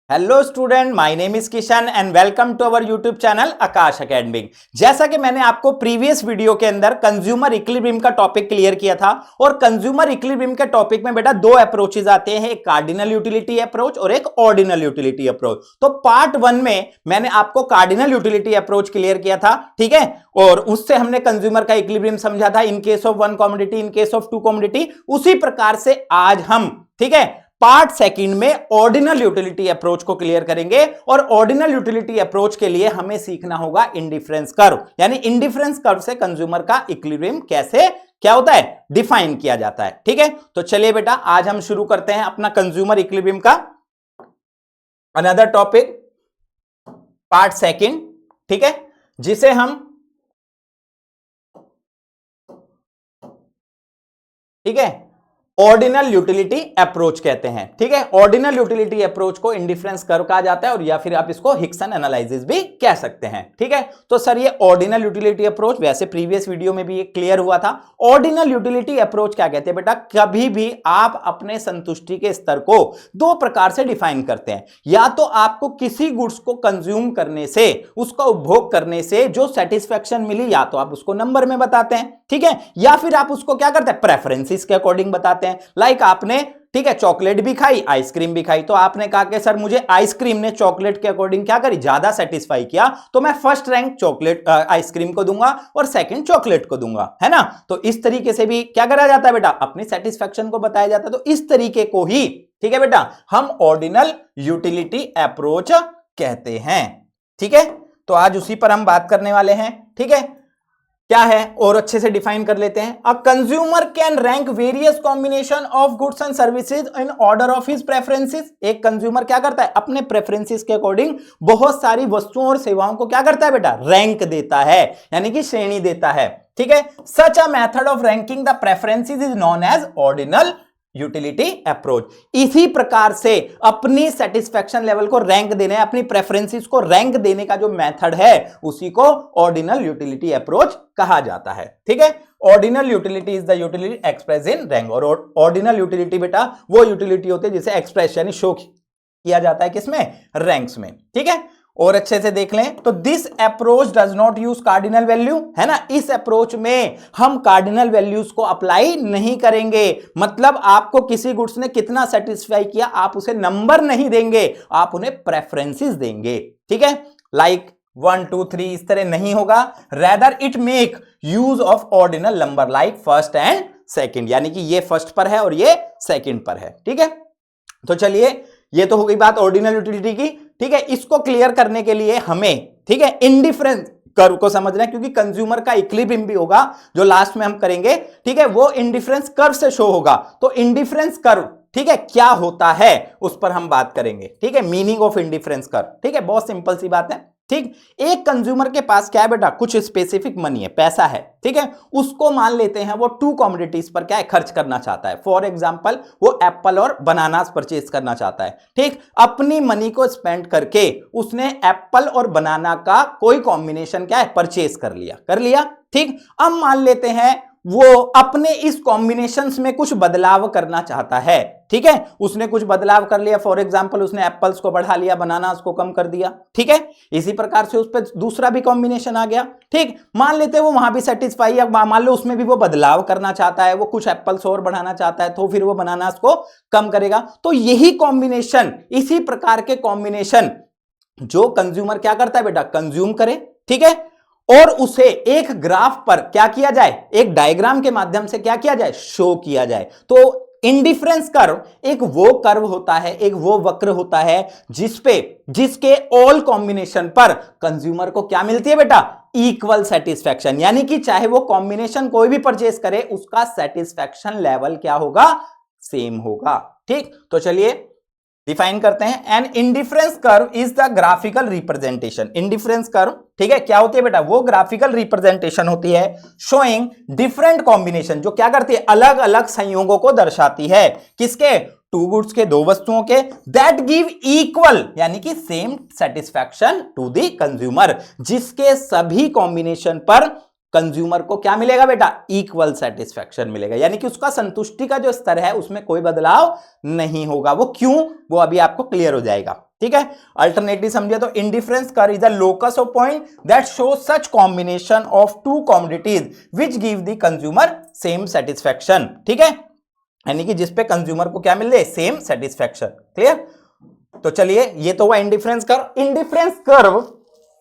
Hello student, my name is Kishan and welcome to our YouTube channel Aakash academic. जैसा कि मैंने आपको प्रीवियस वीडियो के अंदर कंज्यूमर इक्विलिब्रियम का टॉपिक क्लियर किया था और कंज्यूमर इक्विलिब्रियम के टॉपिक में बेटा दो अप्रोचेज आते हैं, एक कार्डिनल यूटिलिटी अप्रोच और एक ऑर्डिनल यूटिलिटी अप्रोच। तो पार्ट 1 में मैंने आपको कार्डिनल यूटिलिटी अप्रोच क्लियर किया था, ठीक है, और उससे हमने कंज्यूमर का इक्विलिब्रियम समझा था in case of one commodity, in case of two commodity. उसी प्रकार से आज हम, ठीक है, पार्ट सेकंड में ऑर्डिनल यूटिलिटी अप्रोच को क्लियर करेंगे और ऑर्डिनल यूटिलिटी अप्रोच के लिए हमें सीखना होगा इंडिफरेंस कर्व, यानी इंडिफरेंस कर्व से कंज्यूमर का इक्विलिब्रियम कैसे क्या होता है, डिफाइन किया जाता है। ठीक है, तो चलिए बेटा आज हम शुरू करते हैं अपना कंज्यूमर इक्विलिब्रियम का अनदर टॉपिक, पार्ट सेकंड, ठीक है, जिसे हम, ठीक है, ऑर्डिनल यूटिलिटी अप्रोच कहते हैं। ठीक है, ऑर्डिनल यूटिलिटी अप्रोच को इंडिफरेंस कर्व कहा जाता है और या फिर आप इसको हिक्सन एनालिसिस भी कह सकते हैं। ठीक है, तो सर ये ऑर्डिनल यूटिलिटी अप्रोच, वैसे प्रीवियस वीडियो में भी ये क्लियर हुआ था। ऑर्डिनल यूटिलिटी अप्रोच क्या कहते हैं बेटा, कभी भी आप अपने संतुष्टि के स्तर को दो प्रकार से डिफाइन करते हैं। या तो आपको किसी गुड्स को कंज्यूम करने से, उसका उपभोग करने से जो सेटिस्फेक्शन मिली, या तो आप उसको नंबर में बताते हैं, ठीक है, या फिर आप उसको क्या करते हैं, प्रेफरेंसेस के अकॉर्डिंग बताते हैं। लाइक आपने, ठीक है, चॉकलेट भी खाई, आइसक्रीम भी खाई, तो आपने कहा कि सर मुझे आइसक्रीम ने चॉकलेट के अकॉर्डिंग क्या करी, ज्यादा सेटिस्फाई किया, तो मैं फर्स्ट रैंक चॉकलेट आइसक्रीम को दूंगा और सेकंड चॉकलेट को दूंगा, है ना। तो इस तरीके से भी क्या करा जाता है बेटा, अपनी सेटिस्फेक्शन को बताया जाता है। तो इस तरीके को ही, ठीक है बेटा, हम ऑर्डिनल यूटिलिटी अप्रोच कहते हैं। ठीक है, तो आज उसी पर हम बात करने वाले हैं। ठीक है, क्या है और अच्छे से डिफाइन कर लेते हैं। A consumer can rank various combination of goods and services in order of his preferences. एक कंज्यूमर क्या करता है, अपने प्रेफरेंसेस के अकॉर्डिंग बहुत सारी वस्तुओं और सेवाओं को क्या करता है बेटा, रैंक देता है, यानी कि श्रेणी देता है। ठीक है, such a method of ranking the preferences is known as ordinal utility approach. इसी प्रकार से अपनी सेटिस्फेक्शन लेवल को रैंक देने, अपनी प्रेफरेंसेस को रैंक देने का जो मेथड है उसी को ऑर्डिनल यूटिलिटी अप्रोच कहा जाता है। ठीक है, ordinal utility is the utility express in rank. और ऑर्डिनल यूटिलिटी बेटा वो यूटिलिटी होती है जिसे एक्सप्रेस यानी शो किया जाता है किसमें, रैंक्स में। ठीक है, और अच्छे से देख लें तो this approach does not use cardinal value, है ना। इस अप्रोच में हम कार्डिनल वैल्यूज को अप्लाई नहीं करेंगे। मतलब आपको किसी गुड्स ने कितना सेटिस्फाई किया, आप उसे नंबर नहीं देंगे, आप उन्हें प्रेफरेंसेस देंगे। ठीक है, लाइक 1 2 3 इस तरह नहीं होगा। Rather it make use of ordinal number like first and second, यानी कि ये फर्स्ट पर है और ये सेकंड पर है। ठीक है, तो चलिए ये तो हो गई बात ऑर्डिनल यूटिलिटी की। ठीक है, इसको क्लियर करने के लिए हमें, ठीक है, इंडिफरेंस कर्व को समझना है, क्योंकि कंज्यूमर का इक्विलिब्रियम भी होगा जो लास्ट में हम करेंगे, ठीक है, वो इंडिफरेंस कर्व से शो होगा। तो इंडिफरेंस कर्व, ठीक है, क्या होता है उस पर हम बात करेंगे। ठीक है, मीनिंग ऑफ इंडिफरेंस कर्व, ठीक है, बहुत सिंपल सी बात है। ठीक, एक कंज्यूमर के पास क्या है बेटा, कुछ स्पेसिफिक मनी है, पैसा है, ठीक है, उसको मान लेते हैं वो टू कमोडिटीज पर क्या है, खर्च करना चाहता है। फॉर एग्जांपल वो एप्पल और बनानास परचेज करना चाहता है। ठीक, अपनी मनी को स्पेंड करके उसने एप्पल और बनाना का कोई कॉम्बिनेशन क्या है, परचेज कर लिया। ठीक, अब मान लेते हैं वो अपने इस कॉम्बिनेशंस में कुछ बदलाव करना चाहता है। ठीक है, उसने कुछ बदलाव कर लिया, फॉर एग्जांपल उसने एप्पल्स को बढ़ा लिया, बनानास को कम कर दिया। ठीक है, इसी प्रकार से उस पर दूसरा भी कॉम्बिनेशन आ गया। ठीक, मान लेते हैं वो वहां भी सेटिस्फाई, या मान लो उसमें भी वो बदलाव करना चाहता है, वो कुछ एप्पल्स और बढ़ाना चाहता है, तो फिर वो बनानास को कम करेगा। तो यही कॉम्बिनेशन, इसी प्रकार के कॉम्बिनेशन जो कंज्यूमर क्या करता है बेटा, कंज्यूम करे, ठीक है, और उसे एक ग्राफ पर क्या किया जाए, एक डायग्राम के माध्यम से क्या किया जाए, शो किया जाए। तो इंडिफरेंस कर्व एक वो कर्व होता है, एक वो वक्र होता है जिसके ऑल कॉम्बिनेशन पर कंज्यूमर को क्या मिलती है बेटा, इक्वल सेटिस्फैक्शन, यानी कि चाहे वो कॉम्बिनेशन कोई भी परचेज करे उसका सेटिस्फैक्शन लेवल क्या होगा, सेम होगा। ठीक, तो चलिए डिफाइन करते हैं। An indifference curve is the graphical representation. Indifference curve, ठीक है, क्या होती है बेटा, वो ग्राफिकल रिप्रेजेंटेशन होती है शोइंग डिफरेंट कॉम्बिनेशन, जो क्या करती है, अलग अलग संयोगों को दर्शाती है। किसके, टू गुड्स के, दो वस्तुओं के, दैट गिव इक्वल यानी कि same satisfaction to the consumer, जिसके सभी कॉम्बिनेशन पर कंज्यूमर को क्या मिलेगा बेटा, इक्वल सेटिस्फैक्शन मिलेगा, यानी कि उसका संतुष्टि का जो स्तर है उसमें कोई बदलाव नहीं होगा। वो क्यों, वो अभी आपको क्लियर हो जाएगा। ठीक है, अल्टरनेटिव समझे तो indifference curve is a locus of point that show such combination of to commodities which give the consumer same satisfaction. ठीक है, यानी कि जिसपे कंज्यूमर को क्या मिल रहा है, सेम सेटिस्फैक्शन। क्लियर? तो चलिए, ये तो हुआ इंडिफरेंस कर्व। इंडिफरेंस कर्व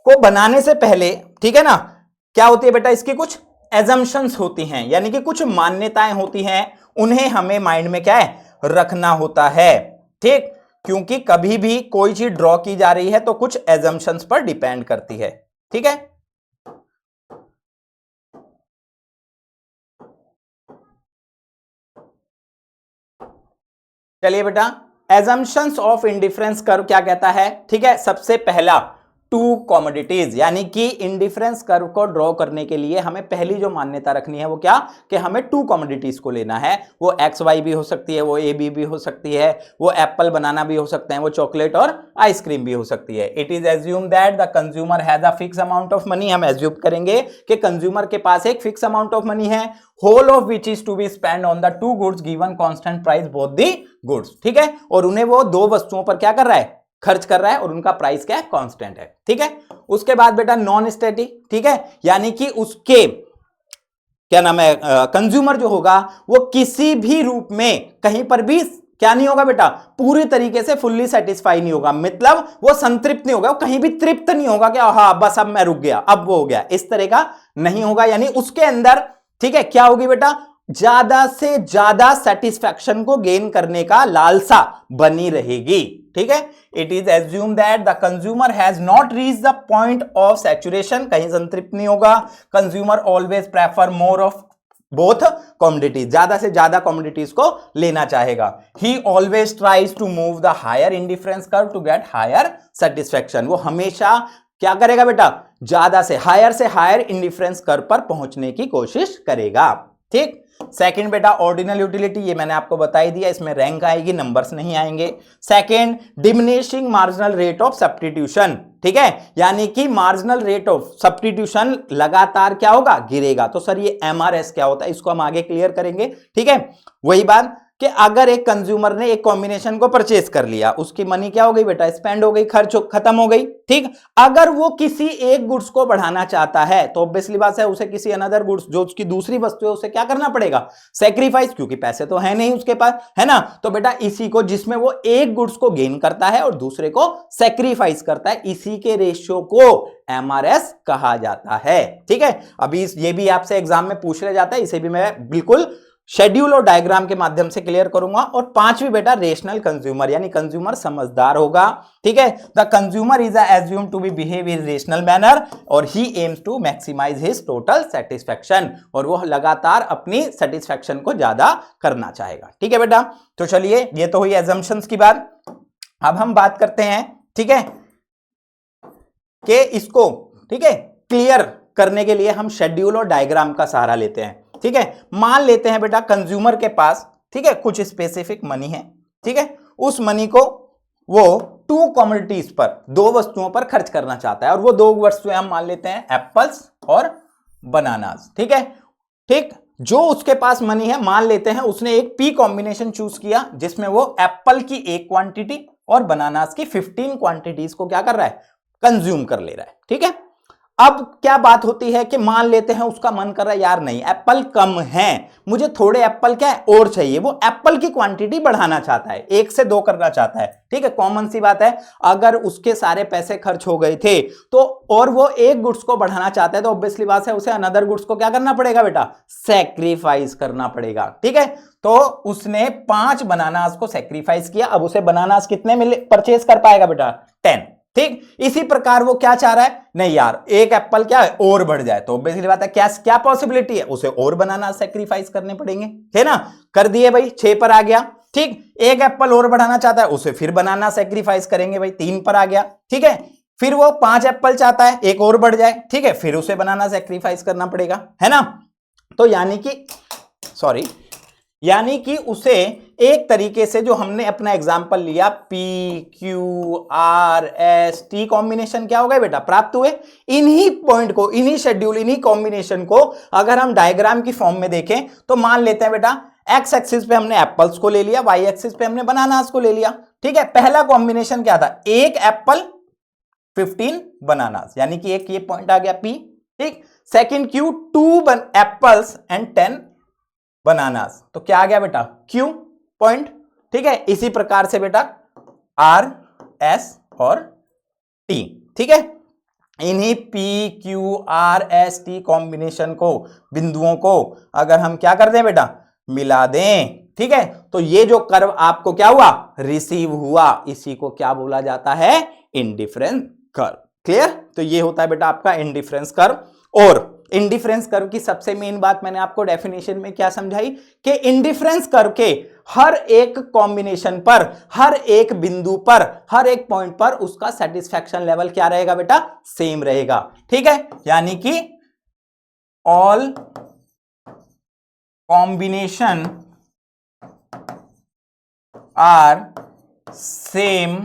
को बनाने से पहले, ठीक है ना, क्या होती है बेटा, इसकी कुछ एजम्पशंस होती हैं, यानी कि कुछ मान्यताएं होती हैं, उन्हें हमें माइंड में क्या है, रखना होता है। ठीक, क्योंकि कभी भी कोई चीज ड्रॉ की जा रही है तो कुछ एजम्पशंस पर डिपेंड करती है। ठीक है, चलिए बेटा, एजम्पशंस ऑफ इंडिफरेंस कर्व क्या कहता है। ठीक है, सबसे पहला टू कमोडिटीज, यानी कि इंडिफरेंस कर्व को ड्रॉ करने के लिए हमें पहली जो मान्यता रखनी है वो क्या, कि हमें टू कमोडिटीज को लेना है। वो एक्स वाई भी हो सकती है, वो ए बी भी हो सकती है, वो एप्पल बनाना भी हो सकते हैं, वो चॉकलेट और आइसक्रीम भी हो सकती है। It is assume that the consumer has a fix amount of money. हम एज्यूम करेंगे कि कंज्यूमर के पास एक फिक्स अमाउंट ऑफ मनी है, whole of which is to be spend on the two goods given constant price both the goods. ठीक है, और उन्हें वो दो वस्तुओं पर क्या कर रहा है, खर्च कर रहा है, और उनका प्राइस क्या है, कांस्टेंट है। ठीक है, उसके बाद बेटा नॉन स्टैटिक। ठीक है, यानी कि उसके क्या नाम है, कंज्यूमर जो होगा वो किसी भी रूप में कहीं पर भी क्या नहीं होगा बेटा, पूरी तरीके से फुल्ली सेटिस्फाई नहीं होगा, मतलब वो संतृप्त नहीं होगा, वो कहीं भी तृप्त नहीं होगा कि हाँ बस अब मैं रुक गया, अब वो हो गया, इस तरह का नहीं होगा। यानी उसके अंदर, ठीक है, क्या होगी बेटा, ज्यादा से ज्यादा सेटिस्फैक्शन को गेन करने का लालसा बनी रहेगी। ठीक है, it is assume that the consumer has not reach the point of saturation, कहीं संतृप्त नहीं होगा। Consumer always prefer more of both commodities, ज्यादा से ज्यादा कमोडिटीज को लेना चाहेगा। He always tries to move the higher indifference curve to get higher satisfaction. वो हमेशा क्या करेगा बेटा, ज्यादा से हायर इंडिफरेंस कर्व पर पहुंचने की कोशिश करेगा। ठीक, सेकंड बेटा ऑर्डिनल यूटिलिटी, ये मैंने आपको बता ही दिया, इसमें रैंक आएगी, नंबर्स नहीं आएंगे। Second diminishing marginal rate of substitution. ठीक है, यानी कि मार्जिनल रेट ऑफ सब्स्टिट्यूशन लगातार क्या होगा, गिरेगा। तो सर ये एमआरएस क्या होता है, इसको हम आगे क्लियर करेंगे। ठीक है, वही बात कि अगर एक कंज्यूमर ने एक कॉम्बिनेशन को परचेज कर लिया, उसकी मनी क्या हो गई बेटा, स्पेंड हो गई, खर्च खत्म हो गई। ठीक, अगर वो किसी एक गुड्स को बढ़ाना चाहता है तो ऑब्वियसली बात है उसे किसी अनदर गुड्स, जो उसकी दूसरी वस्तु है, उसे क्या करना पड़ेगा, सैक्रिफाइस, क्योंकि पैसे तो है नहीं उसके पास, है ना। तो बेटा इसी को, जिसमें वो एक गुड्स को गेन करता है और दूसरे को सैक्रिफाइस करता है, इसी के रेशियो को एमआरएस कहा जाता है। ठीक है, अभी ये भी आपसे एग्जाम में पूछ लिया जाता है, इसे भी मैं बिल्कुल शेड्यूल और डायग्राम के माध्यम से क्लियर करूंगा। और पांचवी बेटा रेशनल कंज्यूमर, यानी कंज्यूमर समझदार होगा। ठीक है, the consumer is assume to be behave in rational manner और he aims to maximize his total satisfaction, और वो लगातार अपनी सेटिस्फैक्शन को ज्यादा करना चाहेगा। ठीक है बेटा, तो चलिए ये तो हुई एजम्पशंस की बात। अब हम बात करते हैं, ठीक है, कि इसको, ठीक है, क्लियर करने के लिए हम शेड्यूल और डायग्राम का सहारा लेते हैं। ठीक है, मान लेते हैं बेटा कंज्यूमर के पास, ठीक है, कुछ स्पेसिफिक मनी है। ठीक है, उस मनी को वो टू कमोडिटीज पर, दो वस्तुओं पर खर्च करना चाहता है, और वो दो वस्तुएं हम मान लेते हैं एप्पल्स और बनानास। ठीक है, ठीक, जो उसके पास मनी है, मान लेते हैं उसने एक पी कॉम्बिनेशन चूज किया जिसमें वो एप्पल की एक क्वांटिटी और बनानास की 15 क्वांटिटीज को क्या कर रहा है, कंज्यूम कर ले रहा है। ठीक है, अब क्या बात होती है कि मान लेते हैं उसका मन कर रहा है, यार नहीं एप्पल कम है, मुझे थोड़े एप्पल क्या है और चाहिए, वो एप्पल की क्वांटिटी बढ़ाना चाहता है, 1 से 2 करना चाहता है। ठीक है, कॉमन सी बात है, अगर उसके सारे पैसे खर्च हो गए थे तो, और वो एक गुड्स को बढ़ाना चाहता है, तो ऑब्वियसली बात है उसे अनदर गुड्स को क्या करना पड़ेगा बेटा, सैक्रिफाइस करना पड़ेगा। ठीक है, तो उसने 5 बनानास को सैक्रिफाइस किया, अब उसे बनानास कितने मिले परचेज कर पाएगा बेटा, 10। ठीक, इसी प्रकार वो क्या चाह रहा है, नहीं यार एक एप्पल क्या है और बढ़ जाए, तो बेसिकली बात है क्या क्या पॉसिबिलिटी है, उसे और बनाना सैक्रिफाइस करने पड़ेंगे, है ना। कर दिए भाई, 6 पर आ गया। ठीक, एक एप्पल और बढ़ाना चाहता है, उसे फिर बनाना सैक्रिफाइस करेंगे भाई, 3 पर आ गया। ठीक है, फिर वो 5 एप्पल चाहता है, एक और बढ़ जाए, ठीक है, फिर उसे बनाना सैक्रिफाइस करना पड़ेगा, है ना। तो यानी कि उसे एक तरीके से, जो हमने अपना एग्जाम्पल लिया P Q R S T combination क्या हो गए बेटा, प्राप्त हुए। इन्हीं पॉइंट को, इन्हीं शेड्यूल, इन्हीं कॉम्बिनेशन को अगर हम डायग्राम की फॉर्म में देखें तो मान लेते हैं बेटा एक्स एक्सिस पे हमने एप्पल्स को ले लिया, वाई एक्सिस पे हमने बनानास को ले लिया। ठीक है, पहला कॉम्बिनेशन क्या था, एक एप्पल 15 बनानास, यानी कि एक ये पॉइंट आ गया पी। ठीक, second Q 2 apples and 10 bananas, तो क्या आ गया बेटा क्यू पॉइंट। ठीक है, इसी प्रकार से बेटा आर एस और टी। ठीक है, इन्हीं P Q R S T combination को, बिंदुओं को अगर हम क्या कर दें बेटा, मिला दें, ठीक है, तो ये जो कर्व आपको क्या हुआ, रिसीव हुआ, इसी को क्या बोला जाता है, इंडिफरेंस कर्व। क्लियर, तो ये होता है बेटा आपका इंडिफरेंस कर्व। और इंडिफरेंस कर्व की सबसे मेन बात मैंने आपको डेफिनेशन में क्या समझाई कि इंडिफरेंस कर्व के हर एक कॉम्बिनेशन पर, हर एक बिंदु पर, हर एक पॉइंट पर उसका सेटिस्फैक्शन लेवल क्या रहेगा बेटा, सेम रहेगा। ठीक है, यानी कि all combination are same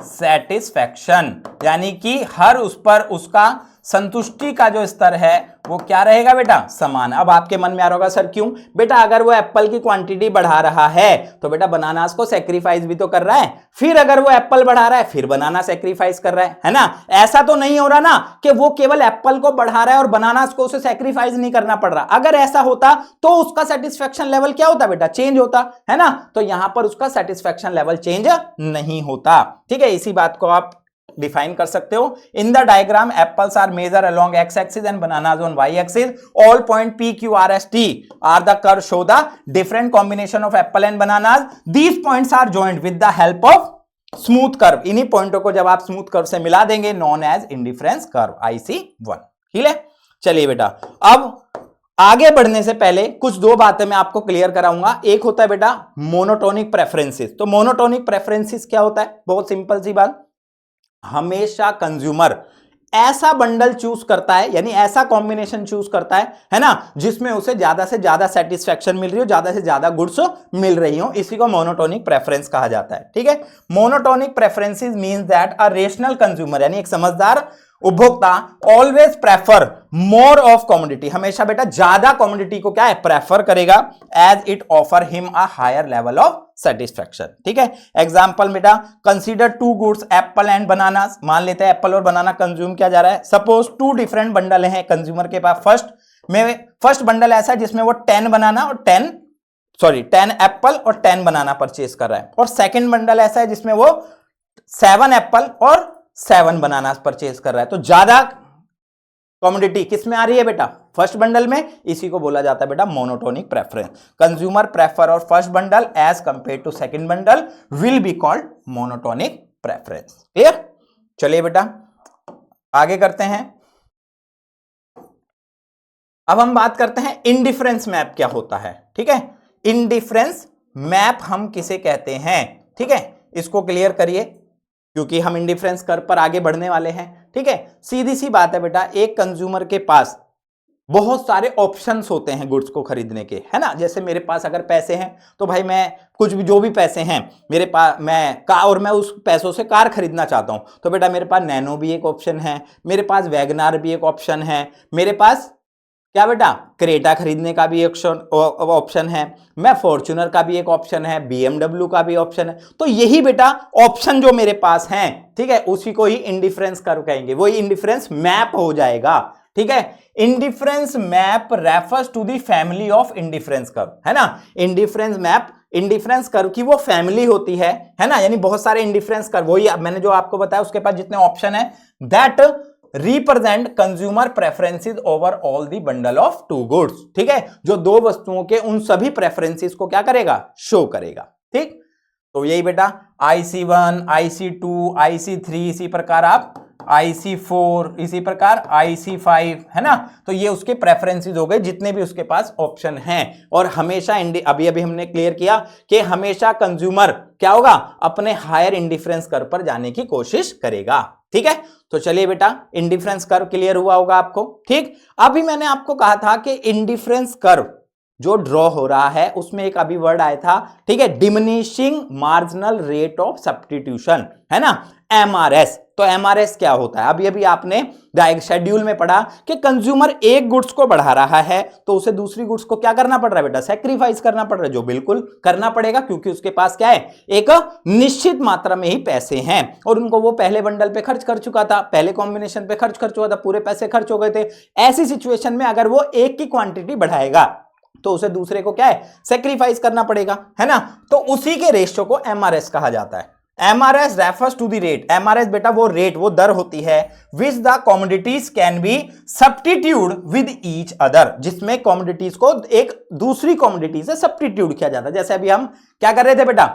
satisfaction, यानी कि हर उस पर उसका संतुष्टि का जो स्तर है वो क्या रहेगा बेटा, समान। अब आपके मन में आ रहा होगा सर क्यों बेटा, अगर वो एप्पल की क्वांटिटी बढ़ा रहा है तो बेटा बनानास को सेक्रीफाइस भी तो कर रहा है, फिर अगर वो एप्पल बढ़ा रहा है फिर बनाना सेक्रीफाइस कर रहा है ना। ऐसा तो नहीं हो रहा ना कि वो केवल एप्पल को बढ़ा रहा है और बनानास को उसे सेक्रीफाइस नहीं करना पड़ रहा। अगर ऐसा होता तो उसका सेटिस्फैक्शन लेवल क्या होता बेटा, चेंज होता है ना। तो यहां पर उसका सेटिस्फैक्शन लेवल चेंज नहीं होता। ठीक है, इसी बात को आप डिफाइन कर सकते हो। In the diagram apples are measure along X axis and bananas on Y axis. All point P Q R S T are the curve show the different combination of apple and bananas. These points are joined with the help of smooth curve. इन्हीं पॉइंटों को जब आप smooth curve से मिला देंगे, known as indifference curve, IC1। ठीक है, चलिए बेटा, अब आगे बढ़ने से पहले कुछ दो बातें मैं आपको क्लियर कराऊंगा। एक होता है बेटा मोनोटोनिक प्रेफरेंसेस। तो मोनोटोनिक प्रेफरेंसेस क्या होता है, बहुत सिंपल सी बात, हमेशा कंज्यूमर ऐसा बंडल चूज करता है, यानी ऐसा कॉम्बिनेशन चूज करता है ना, जिसमें उसे ज्यादा से ज्यादा सेटिस्फैक्शन मिल रही हो, ज्यादा से ज्यादा गुड्स मिल रही हो। इसी को मोनोटोनिक प्रेफरेंस कहा जाता है। ठीक है, monotonic preferences means that a rational consumer, यानी एक समझदार उपभोक्ता always prefer more of commodity, हमेशा बेटा ज्यादा कमोडिटी को क्या है, प्रेफर करेगा, as it offer him a higher level of satisfaction. ठीक है, एग्जांपल बेटा, consider two goods apple and bananas. मान लेते हैं एप्पल और बनाना कंज्यूम किया जा रहा है। सपोज 2 डिफरेंट बंडल हैं कंज्यूमर के पास। फर्स्ट बंडल ऐसा है जिसमें वो 10 बनाना और 10 एप्पल और 10 बनाना परचेज कर रहा है, और सेकंड बंडल ऐसा है जिसमें वो 7 एप्पल और 7 बनाना परचेज कर रहा है। तो ज्यादा कमोडिटी किस में आ रही है बेटा, फर्स्ट बंडल में। इसी को बोला जाता है बेटा मोनोटोनिक प्रेफरेंस। कंज्यूमर प्रेफर और first bundle as compare to second bundle will be called monotonic preference. Clear, चलिए बेटा आगे करते हैं। अब हम बात करते हैं इंडिफरेंस मैप क्या होता है। ठीक है, इंडिफरेंस मैप हम किसे कहते हैं, ठीक है, इसको क्लियर करिए क्योंकि हम इंडिफरेंस कर्व पर आगे बढ़ने वाले हैं। ठीक है, सीधी सी बात है बेटा, एक कंज्यूमर के पास बहुत सारे ऑप्शंस होते हैं गुड्स को खरीदने के, है ना। जैसे मेरे पास अगर पैसे हैं तो भाई मैं कुछ भी, जो भी पैसे हैं मेरे पास, मैं उस पैसों से कार खरीदना चाहता हूं, तो बेटा मेरे पास नैनो भी एक ऑप्शन है, मेरे पास वैगनार भी एक ऑप्शन है, मेरे पास क्या बेटा क्रेटा खरीदने का भी ऑप्शन है, मैं फॉर्च्यूनर का भी एक ऑप्शन है, BMW का भी ऑप्शन है। तो यही बेटा ऑप्शन जो मेरे पास हैं, ठीक है, उसी को ही इंडिफरेंस कर्व कहेंगे, वही इंडिफरेंस मैप हो जाएगा। ठीक है, indifference map refers to the family of indifference curve, है ना। इंडिफरेंस मैप इंडिफरेंस कर्व की वो फैमिली होती है ना, यानी बहुत सारे इंडिफरेंस कर्व, वही मैंने जो आपको बताया उसके पास जितने ऑप्शन है, that represent consumer preferences over all the bundle of two goods. ठीक है, जो दो वस्तुओं के उन सभी प्रेफरेंसेस को क्या करेगा, शो करेगा। ठीक, तो यही बेटा IC1, IC2, IC3, इसी प्रकार आप IC4, इसी प्रकार IC5, है ना। तो ये उसके प्रेफरेंसेस हो गए, जितने भी उसके पास ऑप्शन हैं। और हमेशा अभी हमने क्लियर किया कि हमेशा कंज्यूमर क्या होगा, अपने हायर इंडिफरेंस कर्व पर जाने की कोशिश करेगा। ठीक है, तो चलिए बेटा इंडिफरेंस कर्व क्लियर हुआ होगा आपको। ठीक, अभी मैंने आपको कहा था कि इंडिफरेंस कर्व जो ड्रॉ हो रहा है उसमें एक अभी वर्ड आया था, ठीक है, diminishing marginal rate of substitution, है ना, एमआरएस। तो एमआरएस क्या होता है? अभी अभी आपने शेड्यूल में पढ़ा कि कंज्यूमर एक गुड्स को बढ़ा रहा है तो उसे दूसरी गुड्स को क्या करना पड़ रहा है बेटा? सैक्रिफाइस करना पड़ रहा है, जो बिल्कुल करना पड़ेगा क्योंकि उसके पास क्या है, एक निश्चित मात्रा में ही पैसे हैं और उनको वो पहले बंडल पे खर्च कर चुका था, पहले कॉम्बिनेशन पे खर्च कर चुका था, पूरे पैसे खर्च हो गए थे। ऐसी सिचुएशन में अगर वो एक की क्वांटिटी बढ़ाएगा तो उसे दूसरे को क्या है, सेक्रीफाइस करना पड़ेगा, है ना। तो उसी के रेशियो को एमआरएस कहा जाता है। MRS refers to the rate, MRS बेटा वो रेट, वो दर होती है which the commodities can be substitute with each other, जिसमें कॉमोडिटीज को एक दूसरी कॉमोडिटी से सब्स्टिट्यूट किया जाता है। जैसे अभी हम क्या कर रहे थे बेटा,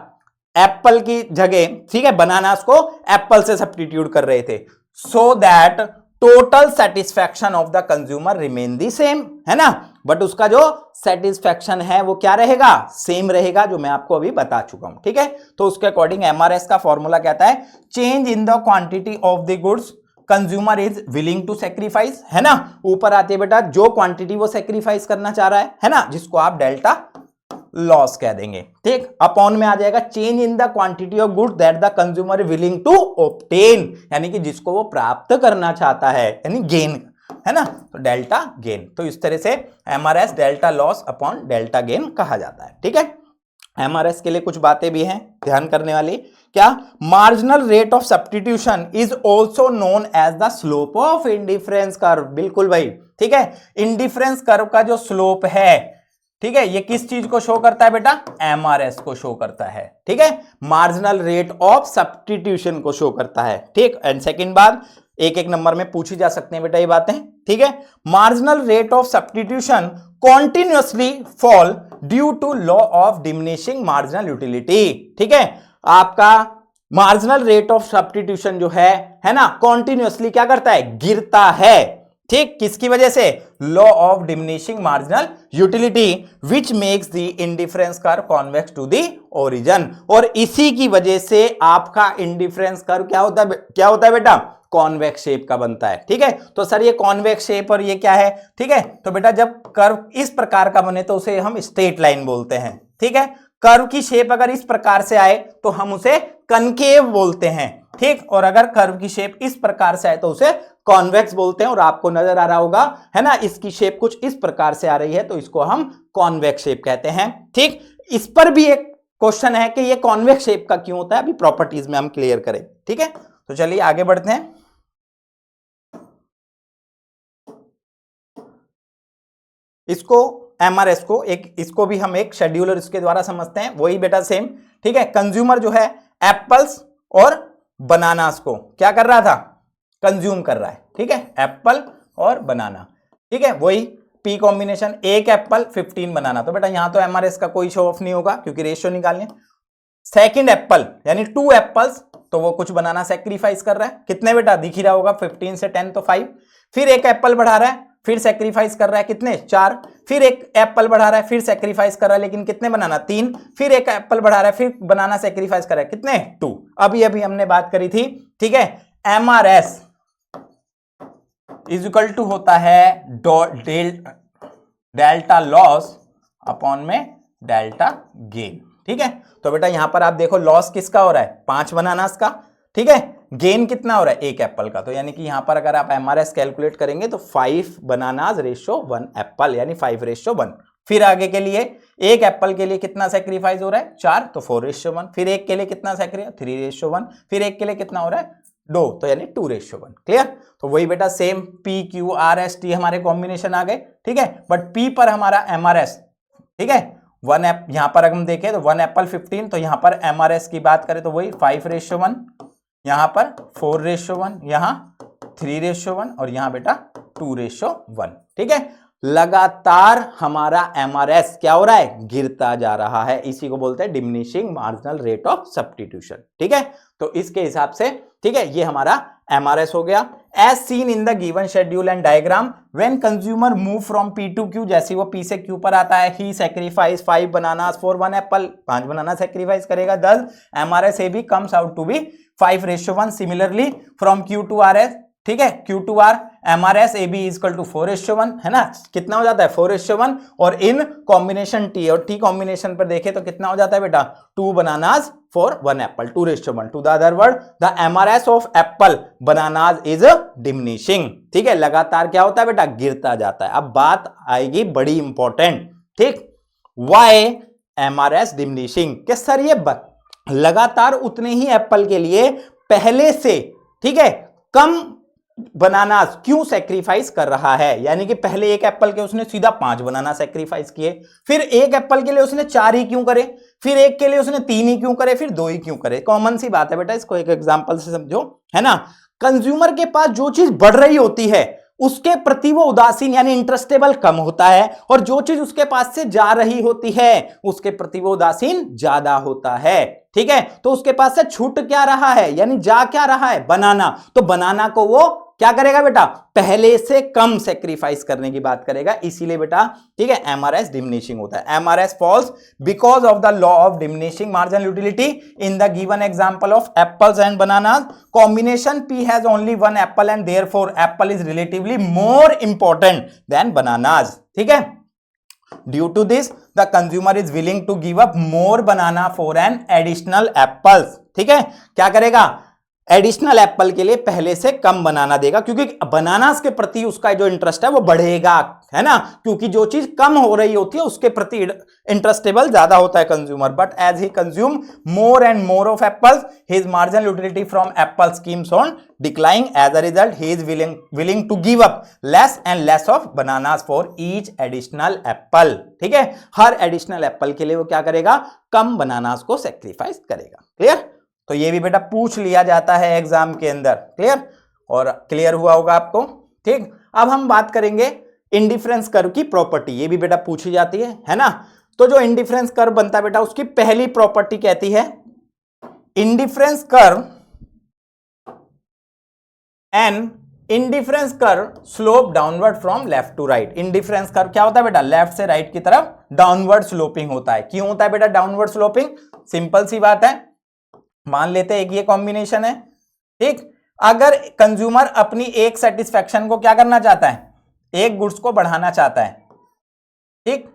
एप्पल की जगह, ठीक है, बनानास को एप्पल से सब्स्टिट्यूट कर रहे थे, so that total satisfaction of the consumer remain the same, है ना। बट उसका जो सेटिस्फैक्शन है वो क्या रहेगा, सेम रहेगा, जो मैं आपको अभी बता चुका हूं, ठीक है। तो उसके अकॉर्डिंग एमआरएस का फॉर्मूला कहता है change in the quantity of the goods consumer is willing to sacrifice, है ना। ऊपर आती है बेटा जो क्वांटिटी वो सेक्रीफाइस करना चाह रहा है ना, जिसको आप डेल्टा लॉस कह देंगे, ठीक। अपॉन में आ जाएगा change in the quantity of goods that the consumer willing to obtain, यानी कि जिसको वो प्राप्त करना चाहता है, यानी गेन, है ना, तो डेल्टा गेन। तो इस तरह से MRS delta loss upon delta gain कहा जाता है, ठीक है। एमआरएस के लिए कुछ बातें भी हैं ध्यान करने वाली। क्या? Marginal rate of substitution is also known as the slope of indifference curve. बिल्कुल भाई, ठीक है, इंडिफरेंस कर्व का जो स्लोप है, ठीक है, ये किस चीज को शो करता है बेटा? एमआरएस को शो करता है, ठीक है, मार्जिनल रेट ऑफ सब्स्टिट्यूशन को शो करता है, ठीक। एंड सेकंड बात, एक एक नंबर में पूछी जा सकती हैं बेटा ये बातें, ठीक है। Marginal rate of substitution continuously fall due to law of diminishing marginal utility, ठीक है। आपका मार्जिनल रेट ऑफ सब्स्टिट्यूशन जो है ना, कॉन्टिन्यूअसली क्या करता है? गिरता है, ठीक। किसकी वजह से? Law of diminishing marginal utility which makes the indifference curve convex to the origin, और इसी की वजह से आपका इंडिफरेंस कर्व क्या होता है? क्या होता है बेटा? कॉन्वेक्स शेप का बनता है, ठीक है। तो सर ये कॉन्वेक्स शेप और ये क्या है, ठीक है। तो बेटा जब कर्व इस प्रकार का बने तो उसे हम स्ट्रेट लाइन बोलते हैं, ठीक है। कर्व की शेप अगर इस प्रकार से आए तो हम उसे कनकेव बोलते हैं, ठीक। और अगर कर्व की शेप इस प्रकार से आए तो उसे कॉन्वेक्स बोलते हैं। और आपको नजर आ रहा होगा, है ना, इसकी शेप कुछ इस प्रकार से आ रही है तो इसको हम कॉन्वेक्स शेप कहते हैं, ठीक। इस पर भी एक क्वेश्चन है कि ये कॉन्वेक्स शेप का क्यों होता है, अभी प्रॉपर्टीज में हम क्लियर करें, ठीक है। तो चलिए आगे बढ़ते हैं। इसको एमआरएस को एक, इसको भी हम एक शेड्यूलर इसके द्वारा समझते हैं, वही बेटा सेम, ठीक है। कंज्यूमर जो है एप्पल्स और बनानास को क्या कर रहा था? कंज्यूम कर रहा है, ठीक है, एप्पल और बनाना, ठीक है। वही पी कॉम्बिनेशन, एक एप्पल 15 बनाना। तो बेटा यहां तो एमआरएस का कोई शो ऑफ नहीं होगा क्योंकि रेशियो निकालने। सेकंड एप्पल यानी 2 एप्पल्स, तो वो कुछ बनाना सेक्रीफाइस कर रहा है, कितने बेटा? दिख ही रहा होगा, 15 से 10 तो 5। फिर एक एप्पल बढ़ा रहा है, फिर सेक्रीफाइस कर रहा है, कितने? 4। फिर एक एप्पल बढ़ा रहा है, फिर सेक्रीफाइस कर रहा है, लेकिन कितने बनाना? 3। फिर एक एप्पल बढ़ा रहा है, फिर बनाना सेक्रीफाइस कर रहा है, कितने? 2। अभी अभी हमने बात करी थी, ठीक है। एमआरएस इज इक्वल टू होता है डेल्टा लॉस अपॉन में डेल्टा गेन, ठीक है। तो बेटा यहां पर आप देखो लॉस किसका हो रहा है? 5 बनानास का, ठीक है। गेन कितना हो रहा है? 1 एप्पल का। तो यानी कि यहां पर अगर आप एमआरएस कैलकुलेट करेंगे तो 5 बनानास रेशियो 1 एप्पल, यानी 5:1। फिर आगे के लिए एक एप्पल के लिए कितना सेक्रीफाइस हो रहा है? 4, तो 4:1। फिर एक के लिए कितना सेक्रीफाइस? 3:1। फिर एक के लिए कितना हो रहा है? 2, तो यानी 2:1। क्लियर? तो वही बेटा same P Q R S T हमारे कॉम्बिनेशन आ गए, ठीक है। बट पी पर हमारा एमआरएस, ठीक है, 1 एप, यहां पर अगर हम देखें तो 1 एप्पल 15, तो यहां पर एमआरएस की बात करें तो वही 5:1, यहां पर 4:1, यहां 3:1 और यहां बेटा 2:1, ठीक है। लगातार हमारा एमआरएस क्या हो रहा है? गिरता जा रहा है। इसी को बोलते हैं diminishing marginal rate of substitution, ठीक है। तो इसके हिसाब से, ठीक है, ये हमारा एमआरएस हो गया। As seen in the given schedule and diagram when consumer move from P to Q, जैसे वो पी से क्यू पर आता है, he sacrifice 5 bananas for 1 apple, 5 banana sacrifice करेगा, thus MRS A B comes out to be 5:1। Similarly from Q to R S, ठीक है, Q to R MRS AB equal to 4:1 है ना, कितना हो जाता है 4:1, और इन कॉम्बिनेशन T और T कॉम्बिनेशन पर देखें तो कितना हो जाता है बेटा 2 bananas for 1 apple, 2:1। To the other word the MRS of apple bananas is diminishing. ठीक है, लगातार क्या होता है बेटा गिरता जाता है। अब बात आएगी बड़ी इंपॉर्टेंट, ठीक, व्हाई MRS डिमिनिशिंग, कि सर ये लगातार उतने ही एप्पल के लिए पहले से, ठीक है, कम बनानास क्यों सेक्रीफाइस कर रहा है। यानी कि पहले एक एप्पल के उसने सीधा 5 बनाना सेक्रीफाइस किए, फिर एक एप्पल के लिए उसने 4 ही क्यों करे, फिर एक के लिए उसने 3 ही क्यों करे, फिर 2 ही क्यों करे। कॉमन सी बात है बेटा, इसको एक एग्जांपल से समझो, है ना। कंज्यूमर के पास जो चीज बढ़ रही होती है उसके प्रति वो उदासीन यानी इंटरेस्टेबल कम होता है, और जो चीज उसके पास से जा रही होती है उसके प्रति वो उदासीन ज्यादा होता है। ठीक है, तो उसके पास से छूट क्या रहा है, यानी जा क्या रहा है, बनाना, तो बनाना को वो क्या करेगा बेटा, पहले से कम सेक्रीफाइस करने की बात करेगा, इसीलिए बेटा, ठीक है, MRS डिमिनिशिंग होता है। MRS falls because of the law of diminishing marginal utility in the given example of apples and bananas combination P has only 1 apple and therefore apple is relatively more important than bananas. ठीक है, due to this the consumer is willing to give up more banana for an additional apples. ठीक है, क्या करेगा, additional Apple के लिए पहले से कम बनाना देगा, क्योंकि बनानास के प्रति उसका जो इंटरेस्ट है वो बढ़ेगा, है ना, क्योंकि जो चीज कम हो रही होती है उसके प्रति इंटरेस्टेबल ज्यादा होता है consumer. But as he consume more and more of apples his marginal utility from apple schemes on declining, as a result he is willing to give up less and less of bananas for each additional apple. ठीक है, हर additional Apple के लिए वो क्या करेगा, कम bananas को sacrifice करेगा। Clear, तो ये भी बेटा पूछ लिया जाता है एग्जाम के अंदर। क्लियर, और क्लियर हुआ होगा आपको। ठीक, अब हम बात करेंगे इंडिफरेंस कर्व की प्रॉपर्टी, ये भी बेटा पूछी जाती है ना। तो जो इंडिफरेंस कर्व बनता है बेटा उसकी पहली प्रॉपर्टी कहती है indifference curve and indifference curve slope downward from left to right. Indifference curve क्या होता है बेटा, लेफ्ट से राइट की तरफ डाउनवर्ड स्लोपिंग होता है। क्यों होता है बेटा डाउनवर्ड स्लोपिंग, सिंपल सी बात है, मान लेते हैं एक ये कॉम्बिनेशन है, ठीक, अगर कंज्यूमर अपनी एक सेटिस्फेक्शन को क्या करना चाहता है, एक गुड्स को बढ़ाना चाहता है, ठीक,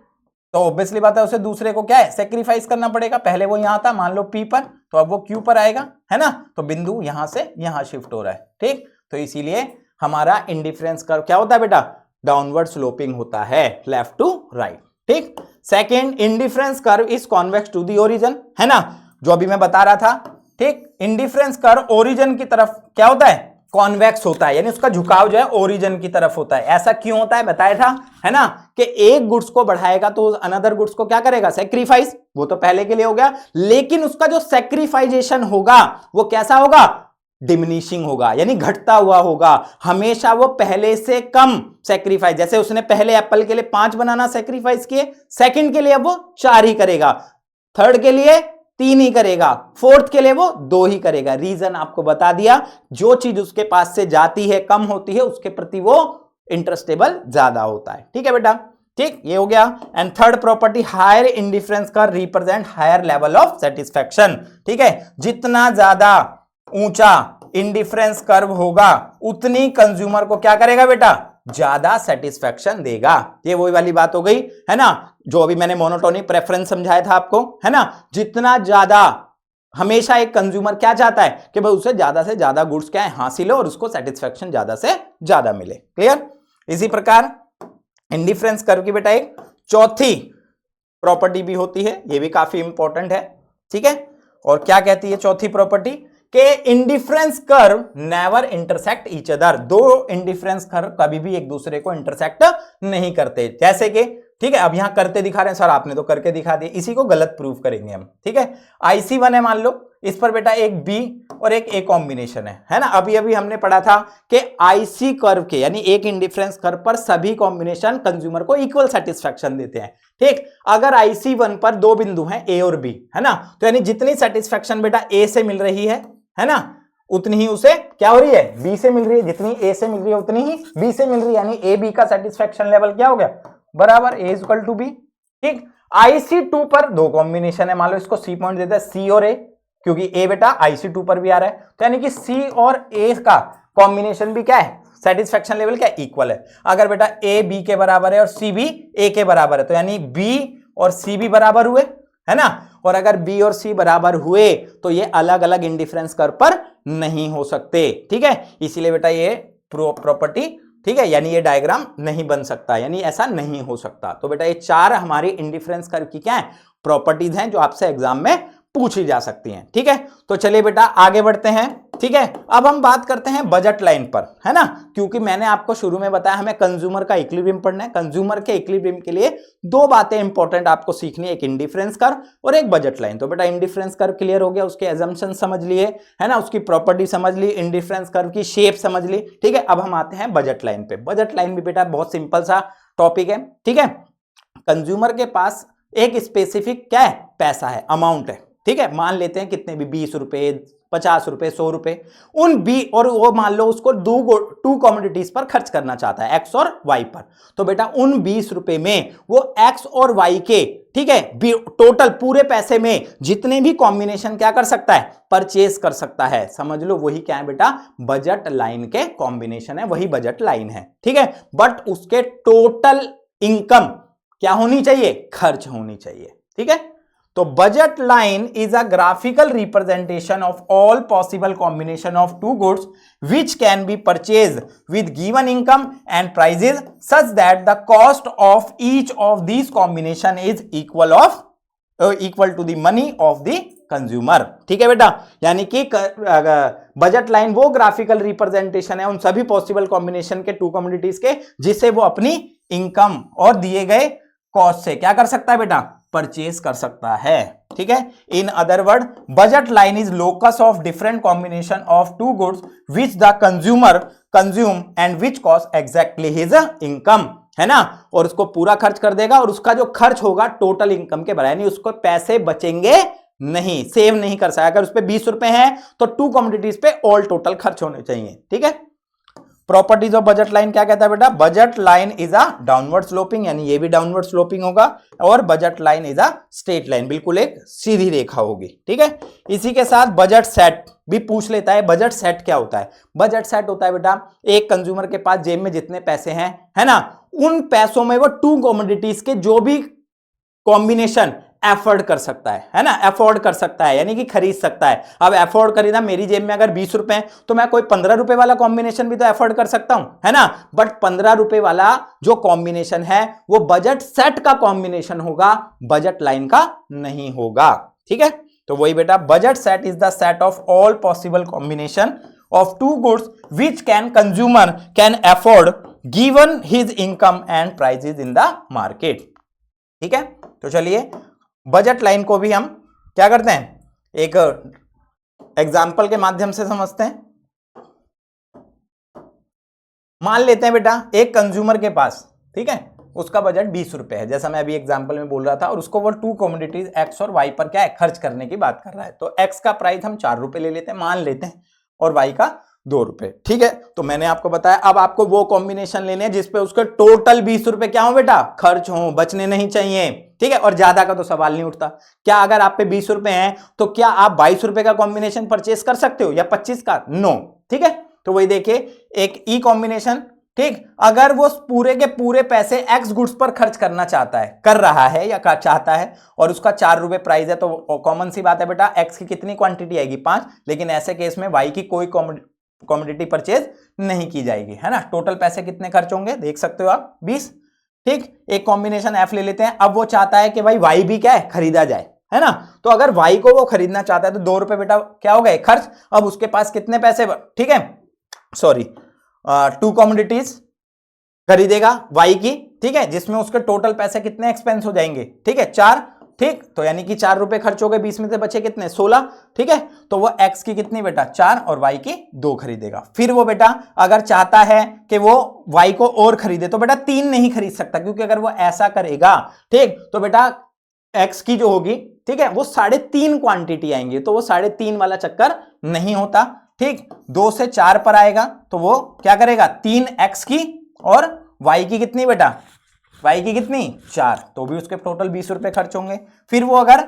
तो ऑब्वियसली बात है उसे दूसरे को क्या है सेक्रीफाइस करना पड़ेगा। पहले वो यहां था मान लो P पर, तो अब वो Q पर आएगा, है ना, तो बिंदु यहां से यहां शिफ्ट हो रहा है। ठीक, तो इसीलिए हमारा इंडिफरेंस कर्व क्या होता है बेटा, डाउनवर्ड स्लोपिंग होता है लेफ्ट टू राइट। ठीक, second, indifference curve is convex to the origin, है ना, जो अभी मैं बता रहा था। ठीक, इंडिफरेंस कर्व ओरिजिन की तरफ क्या होता है, कॉन्वेक्स होता है, यानी उसका झुकाव जो है ओरिजिन की तरफ होता है। ऐसा क्यों होता है बताया था, है ना, कि एक गुड्स को बढ़ाएगा तो अनदर गुड्स को क्या करेगा, सेक्रीफाइस, वो तो पहले के लिए हो गया, लेकिन उसका जो सेक्रीफाइजेशन होगा वो कैसा होगा, डिमिनिशिंग होगा, यानी घटता हुआ होगा। हमेशा वो पहले से कम सेक्रीफाइस, जैसे उसने पहले एप्पल के लिए 5 बनाना सेक्रीफाइस किए, सेकंड के लिए अब वो 4 ही करेगा, थर्ड के लिए 3 ही करेगा, फोर्थ के लिए वो 2 ही करेगा। रीजन आपको बता दिया, जो चीज उसके पास से जाती है कम होती है उसके प्रति वो इंटरेस्टेबल ज्यादा होता है। ठीक है बेटा, ठीक, ये हो गया। And third property, higher indifference का represent higher level of satisfaction. ठीक है, जितना ज्यादा ऊंचा इंडिफरेंस कर्व होगा उतनी कंज्यूमर को क्या करेगा बेटा, ज्यादा सेटिस्फैक्शन देगा। ये वही वाली बात हो गई, है ना, जो अभी मैंने मोनोटोनिक प्रेफरेंस समझाया था आपको, है ना, जितना ज्यादा हमेशा एक कंज्यूमर क्या चाहता है कि भाई उसे ज्यादा से ज्यादा गुड्स क्या है हासिल हो और उसको सेटिस्फैक्शन ज्यादा से ज्यादा मिले। क्लियर, इसी प्रकार इंडिफरेंस कर्व की बेटा एक चौथी प्रॉपर्टी भी होती है, ये भी काफी इंपॉर्टेंट है। ठीक है, और क्या कहती है चौथी प्रॉपर्टी, के indifference curve never intersect each other. दो इंडिफरेंस कर्व कभी भी एक दूसरे को इंटरसेक्ट नहीं करते। जैसे कि, ठीक है, अब यहां करते दिखा रहे हैं सर, आपने तो करके दिखा दिया, इसी को गलत प्रूफ करेंगे हम। ठीक है, IC1 है मान लो, इस पर बेटा एक B और एक A कॉम्बिनेशन है ना। अभी अभी हमने पढ़ा था कि IC कर्व के यानी एक इंडिफरेंस कर्व पर सभी कॉम्बिनेशन कंज्यूमर को इक्वल सेटिस्फैक्शन देते हैं। ठीक, अगर IC1 पर 2 बिंदु हैं A और B, है ना, तो यानी जितनी सेटिस्फैक्शन बेटा A से मिल रही है ना, उतनी ही उसे क्या हो रही है, B से मिल रही है। जितनी A से मिल रही है उतनी ही B से मिल रही है, यानी A B का सेटिस्फैक्शन लेवल क्या हो गया, बराबर A इक्वल टू B। ठीक, IC2 पर 2 कॉम्बिनेशन है, मान लो इसको C पॉइंट देते हैं, C और A, क्योंकि A बेटा IC2 पर भी आ रहा है, तो यानी कि C और A का कॉम्बिनेशन भी क्या है, सेटिस्फेक्शन लेवल क्या इक्वल है। अगर बेटा ए बी के बराबर है और सी भी ए के बराबर है तो यानी बी और सी भी बराबर हुए, है ना। और अगर बी और सी बराबर हुए तो ये अलग अलग इंडिफरेंस कर्व पर नहीं हो सकते, ठीक है। इसीलिए बेटा ये प्रॉपर्टी, ठीक है, यानी ये डायग्राम नहीं बन सकता, यानी ऐसा नहीं हो सकता। तो बेटा ये चार हमारी इंडिफरेंस कर्व की क्या है, प्रॉपर्टीज हैं जो आपसे एग्जाम में पूछी जा सकती हैं, ठीक है। तो चलिए बेटा आगे बढ़ते हैं, ठीक है। अब हम बात करते हैं बजट लाइन पर, है ना, क्योंकि मैंने आपको शुरू में बताया हमें कंज्यूमर का इक्विलिब्रियम पढ़ना है। कंज्यूमर के इक्विलिब्रियम के लिए दो बातें इंपॉर्टेंट आपको सीखनी है, एक इंडिफरेंस कर्व और एक बजट लाइन। तो बेटा इंडिफरेंस कर्व क्लियर हो गया, उसके एजम्पशन समझ लिए, है ना, उसकी प्रॉपर्टी समझ ली, इंडिफरेंस कर्व की शेप समझ ली, ठीक है। अब हम आते हैं बजट लाइन पे। बजट लाइन भी बेटा बहुत सिंपल सा टॉपिक है, ठीक है। कंज्यूमर के पास एक स्पेसिफिक क्या है, पैसा है, अमाउंट है, ठीक है। मान लेते हैं कितने भी 20 रुपए, 50 रुपए, 100 रुपए, उन बी और वो मान लो उसको टू कॉमोडिटीज पर खर्च करना चाहता है, एक्स और वाई पर। तो बेटा उन 20 रुपए में वो एक्स और वाई के, ठीक है, टोटल पूरे पैसे में जितने भी कॉम्बिनेशन क्या कर सकता है, परचेज कर सकता है। समझ लो वही क्या है बेटा, बजट लाइन के कॉम्बिनेशन है, वही बजट लाइन है, ठीक है। बट उसके टोटल इनकम क्या होनी चाहिए, खर्च होनी चाहिए, ठीक है। तो budget line is a graphical representation of all possible combination of two goods which can be purchase with given income and prices such that the cost of each of this combination is equal to the money of the consumer, ठीक है बेटा। यानी कि budget line वो graphical representation है उन सभी possible combination के टू कमोडिटीज के जिसे वो अपनी इनकम और दिए गए कॉस्ट से क्या कर सकता है बेटा, परचेज कर सकता है, ठीक है। In other word budget line is locus of different combination of two goods which the consumer consume and which cost exactly his income, है ना। और उसको पूरा खर्च कर देगा और उसका जो खर्च होगा टोटल इनकम के बराबर, यानी उसको पैसे बचेंगे नहीं, सेव नहीं कर सकता। अगर उस पर 20 रुपए हैं तो टू कॉमोडिटीज पे ऑल टोटल खर्च होने चाहिए, ठीक है। प्रॉपर्टीज ऑफ बजट लाइन क्या कहता है बेटा, budget line is a downward sloping, यानी ये भी डाउनवर्ड स्लोपिंग होगा, और budget line is a straight line, बिल्कुल एक सीधी रेखा होगी, ठीक है। इसी के साथ बजट सेट भी पूछ लेता है। बजट सेट क्या होता है, बजट सेट होता है बेटा एक कंज्यूमर के पास जेब में जितने पैसे हैं, है ना, उन पैसों में वो टू कमोडिटीज के जो भी कॉम्बिनेशन एफोर्ड कर सकता है ना, एफोर्ड कर सकता है यानी कि खरीद सकता है। अब एफोर्ड खरीदा, मेरी जेब में अगर 20 रुपए हैं तो मैं कोई 15 रुपए वाला कॉम्बिनेशन भी तो एफोर्ड कर सकता हूं, है ना। बट 15 रुपए वाला जो कॉम्बिनेशन है वो बजट सेट का कॉम्बिनेशन होगा, बजट लाइन का नहीं होगा, ठीक है। तो वही बेटा, budget set is the set of all possible combination of two goods which can consumer can afford given his income and prices in the market, ठीक है। तो चलिए बजट लाइन को भी हम क्या करते हैं, एक एग्जाम्पल के माध्यम से समझते हैं। मान लेते हैं बेटा एक कंज्यूमर के पास, ठीक है, उसका बजट 20 रुपए है, जैसा मैं अभी एग्जाम्पल में बोल रहा था, और उसको वो टू कमोडिटीज एक्स और वाई पर क्या है, खर्च करने की बात कर रहा है। तो एक्स का प्राइस हम 4 रुपए ले लेते हैं, मान लेते हैं, और वाई का 2 रुपए, ठीक है। तो मैंने आपको बताया अब आपको वो कॉम्बिनेशन लेने हैं जिसपे उसके टोटल 20 रुपए क्या हो बेटा, खर्च हो, बचने नहीं चाहिए, ठीक है। और ज्यादा का तो सवाल नहीं उठता। क्या अगर आप पे 20 रुपए हैं तो क्या आप 22 रुपए का कॉम्बिनेशन परचेस कर सकते हो या 25 का, नो, ठीक है। तो वही देखिए एक ई कॉम्बिनेशन, ठीक, अगर वो पूरे के पूरे पैसे एक्स गुड्स पर खर्च करना चाहता है, कर रहा है या चाहता है, और उसका 4 रुपए प्राइस है, तो कॉमन सी बात है बेटा एक्स की कितनी क्वांटिटी आएगी, 5, लेकिन ऐसे केस में वाई की कोई कॉमोडिटी परचेज नहीं की जाएगी, है ना। टोटल पैसे कितने खर्च होंगे देख सकते हो आप, 20, ठीक। एक कॉम्बिनेशन एफ ले लेते हैं। अब वो चाहता है कि भाई वाई भी क्या है, खरीदा जाए, है ना। तो अगर वाई को वो खरीदना चाहता है तो 2 रुपए बेटा क्या हो गए, खर्च। अब उसके पास कितने पैसे, ठीक है, सॉरी, टू कॉमोडिटीज खरीदेगा वाई की, ठीक है, जिसमें उसके टोटल पैसे कितने एक्सपेंस हो जाएंगे, ठीक है, 4, ठीक। तो यानी कि 4 रुपए खर्च हो गए, 20 में से बचे कितने, 16, ठीक है। तो वो एक्स की कितनी बेटा, 4, और वाई की 2 खरीदेगा। फिर वो बेटा अगर चाहता है कि वो वाई को और खरीदे तो बेटा 3 नहीं खरीद सकता, क्योंकि अगर वो ऐसा करेगा, ठीक, तो बेटा एक्स की जो होगी, ठीक है, वो 3.5 क्वांटिटी आएंगी, तो वो 3.5 वाला चक्कर नहीं होता, ठीक। 2 से 4 पर आएगा तो वो क्या करेगा, 3 एक्स की और वाई की कितनी बेटा, वाई की कितनी, 4, तो भी उसके टोटल 20 रुपए खर्च होंगे। फिर वो अगर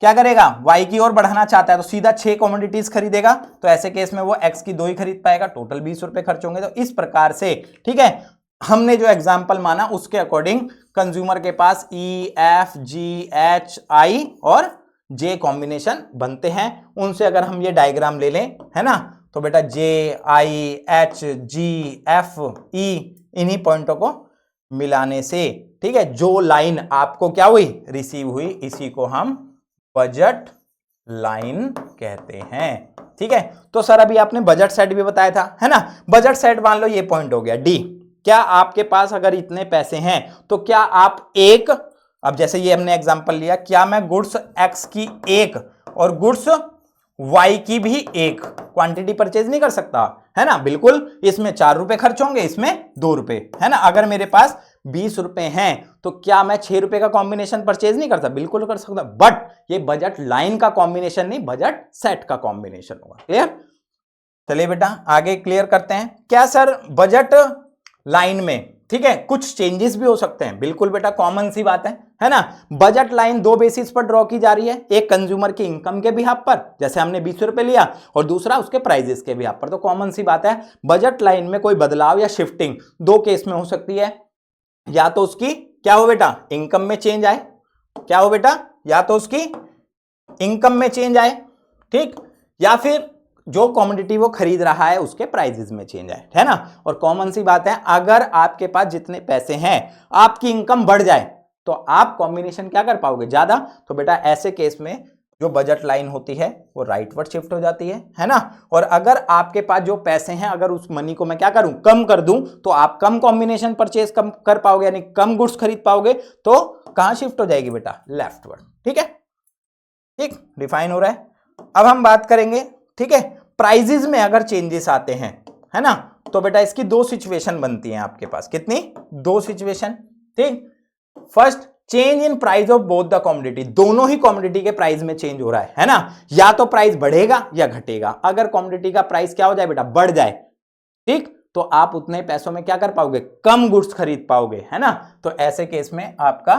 क्या करेगा, y की ओर बढ़ाना चाहता है तो सीधा 6 कमोडिटीज खरीदेगा, तो ऐसे केस में वो x की 2 ही खरीद पाएगा, टोटल 20 रुपए खर्च होंगे। तो इस प्रकार से, ठीक है, हमने जो एग्जाम्पल माना उसके अकॉर्डिंग कंज्यूमर के पास E, F, G, H, I और J कॉम्बिनेशन बनते हैं। उनसे अगर हम ये डायग्राम ले लें, है ना, तो बेटा J, I, H, G, F, E इन्हीं पॉइंटों को मिलाने से, ठीक है, जो लाइन आपको क्या हुई, रिसीव हुई, इसी को हम बजट लाइन कहते हैं। ठीक है, तो सर अभी आपने बजट सेट भी बताया था, है ना। बजट सेट मान लो ये पॉइंट हो गया डी। क्या आपके पास अगर इतने पैसे हैं तो क्या आप एक, अब जैसे ये हमने एग्जांपल लिया, क्या मैं गुड्स एक्स की एक और गुड्स वाई की भी एक क्वांटिटी परचेज नहीं कर सकता, है ना। बिल्कुल, इसमें 4 रुपए खर्च होंगे, इसमें 2 रुपए, है ना। अगर मेरे पास 20 रुपए हैं तो क्या मैं 6 रुपए का कॉम्बिनेशन परचेज नहीं करता, बिल्कुल कर सकता, बट ये बजट लाइन का कॉम्बिनेशन नहीं, बजट सेट का कॉम्बिनेशन होगा। क्लियर। चलिए बेटा आगे क्लियर करते हैं। क्या सर बजट लाइन में, ठीक है, कुछ चेंजेस भी हो सकते हैं, बिल्कुल बेटा, कॉमन सी बात है ना। बजट लाइन 2 बेसिस पर ड्रॉ की जा रही है, एक कंज्यूमर की इनकम के बिहाफ पर, जैसे हमने 20 रुपए लिया, और दूसरा उसके प्राइजेस के बिहाफ पर। तो कॉमन सी बात है, बजट लाइन में कोई बदलाव या शिफ्टिंग 2 केस में हो सकती है। या तो उसकी क्या हो बेटा, इनकम में चेंज आए, क्या हो बेटा, या तो उसकी इनकम में चेंज आए, ठीक, या फिर जो कमोडिटी वो खरीद रहा है उसके प्राइजेस में चेंज आए, है ना। और कॉमन सी बात है, अगर आपके पास जितने पैसे हैं आपकी इनकम बढ़ जाए तो आप कॉम्बिनेशन क्या कर पाओगे, ज्यादा। तो बेटा ऐसे केस में जो बजट लाइन होती है वो राइटवर्ड शिफ्ट हो जाती है ना। और अगर आपके पास जो पैसे हैं, अगर उस मनी को मैं क्या करूं, कम कर दूं, तो आप कम कॉम्बिनेशन परचेज कम कर पाओगे, यानी कम गुड्स खरीद पाओगे। तो कहां शिफ्ट हो जाएगी बेटा, लेफ्टवर्ड। ठीक है, ठीक, डिफाइन हो रहा है। अब हम बात करेंगे, ठीक है, प्राइजेस में अगर चेंजेस आते हैं, है ना, तो बेटा इसकी 2 सिचुएशन बनती हैं आपके पास। कितनी, 2 सिचुएशन। ठीक, first, change in price of both the commodity, दोनों ही कॉमोडिटी के प्राइस में चेंज हो रहा है ना। या तो प्राइस बढ़ेगा या घटेगा। अगर कॉमोडिटी का प्राइस क्या हो जाए बेटा, बढ़ जाए, ठीक, तो आप उतने पैसों में क्या कर पाओगे, कम गुड्स खरीद पाओगे, है ना। तो ऐसे केस में आपका